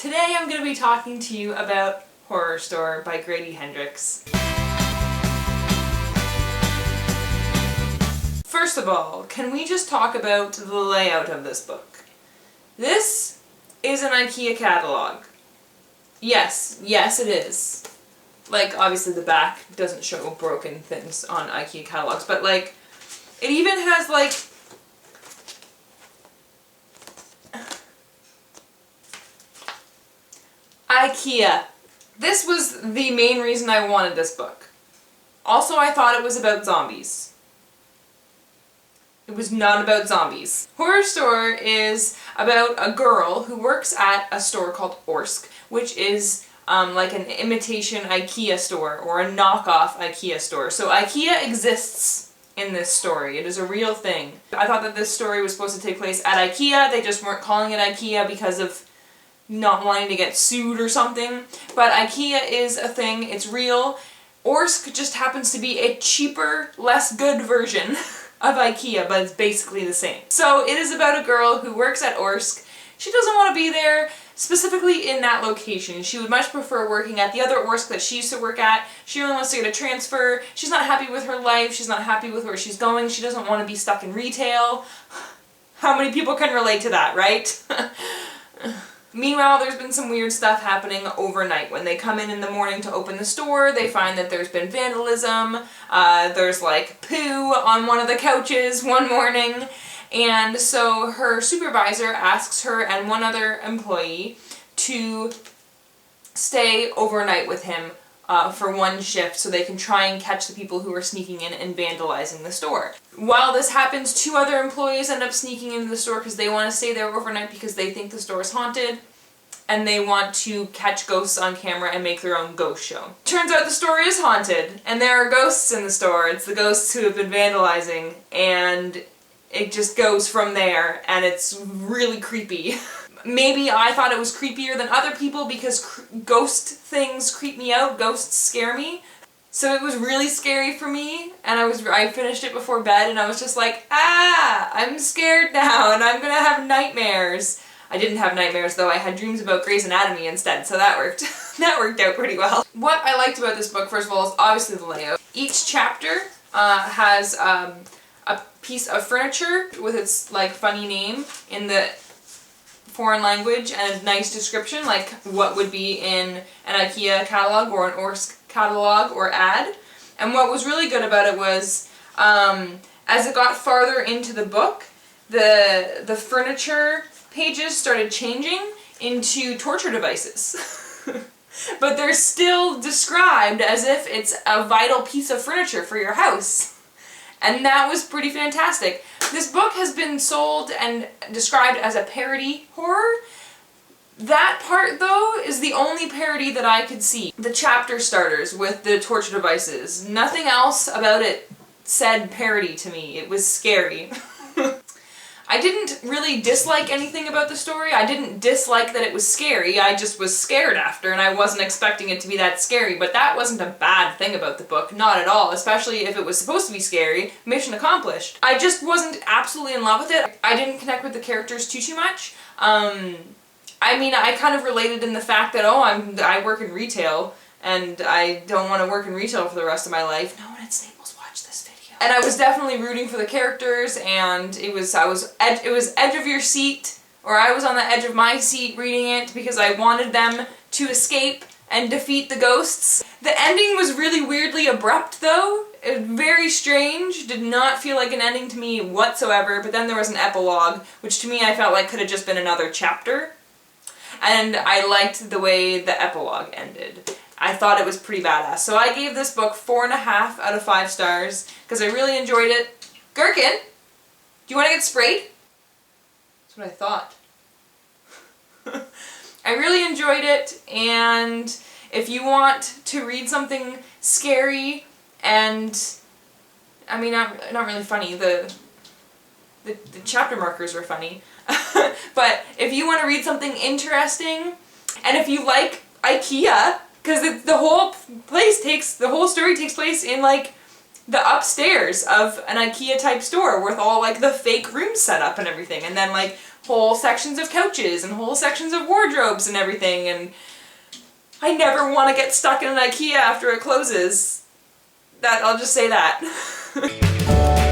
Today I'm going to be talking to you about Horrorstor by Grady Hendrix. First of all, can we just talk about the layout of this book? This is an IKEA catalog. Yes it is. Like, obviously the back doesn't show broken things on IKEA catalogs, but like, it even has like IKEA. This was the main reason I wanted this book. Also, I thought it was about zombies. It was not about zombies. Horrorstor is about a girl who works at a store called Orsk, which is like an imitation IKEA store or a knockoff IKEA store. So IKEA exists in this story. It is a real thing. I thought that this story was supposed to take place at IKEA. They just weren't calling it IKEA because of not wanting to get sued or something. But IKEA is a thing. It's real. Orsk just happens to be a cheaper, less good version of IKEA, but it's basically the same. So it is about a girl who works at Orsk. She doesn't want to be there specifically in that location. She would much prefer working at the other Orsk that she used to work at. She really wants to get a transfer. She's not happy with her life. She's not happy with where she's going. She doesn't want to be stuck in retail. How many people can relate to that, right? Meanwhile, there's been some weird stuff happening overnight. When they come in the morning to open the store, they find that there's been vandalism. There's like poo on one of the couches one morning. And so her supervisor asks her and one other employee to stay overnight with him for one shift so they can try and catch the people who are sneaking in and vandalizing the store. While this happens, two other employees end up sneaking into the store because they want to stay there overnight because they think the store is haunted and they want to catch ghosts on camera and make their own ghost show. Turns out the store is haunted and there are ghosts in the store. It's the ghosts who have been vandalizing, and it just goes from there, and it's really creepy. Maybe I thought it was creepier than other people because ghost things creep me out, ghosts scare me. So it was really scary for me, and I finished it before bed and I was just like, I'm scared now and I'm gonna have nightmares. I didn't have nightmares though, I had dreams about Grey's Anatomy instead, so that worked. That worked out pretty well. What I liked about this book, first of all, is obviously the layout. Each chapter has a piece of furniture with its like funny name in the foreign language and a nice description, like what would be in an IKEA catalog or an Orsk catalog or ad. And what was really good about it was, as it got farther into the book, the furniture pages started changing into torture devices. But they're still described as if it's a vital piece of furniture for your house. And that was pretty fantastic. This book has been sold and described as a parody horror. That part, though, is the only parody that I could see. The chapter starters with the torture devices. Nothing else about it said parody to me. It was scary. I didn't really dislike anything about the story. I didn't dislike that it was scary. I just was scared after, and I wasn't expecting it to be that scary. But that wasn't a bad thing about the book. Not at all. Especially if it was supposed to be scary. Mission accomplished. I just wasn't absolutely in love with it. I didn't connect with the characters too much. I mean, I kind of related in the fact that, I work in retail, and I don't want to work in retail for the rest of my life. No one at Staples watched this video. And I was definitely rooting for the characters, and it was edge of your seat, or I was on the edge of my seat reading it because I wanted them to escape and defeat the ghosts. The ending was really weirdly abrupt, though. It was very strange, did not feel like an ending to me whatsoever, but then there was an epilogue, which to me I felt like could have just been another chapter. And I liked the way the epilogue ended. I thought it was pretty badass. So I gave this book 4.5 out of 5 stars because I really enjoyed it. Gherkin, do you want to get sprayed? That's what I thought. I really enjoyed it, and if you want to read something scary and, I mean, not really funny, the chapter markers were funny. But if you want to read something interesting, and if you like IKEA, because the whole story takes place in like the upstairs of an IKEA type store with all like the fake rooms set up and everything, and then like whole sections of couches and whole sections of wardrobes and everything, and I never want to get stuck in an IKEA after it closes. I'll just say that.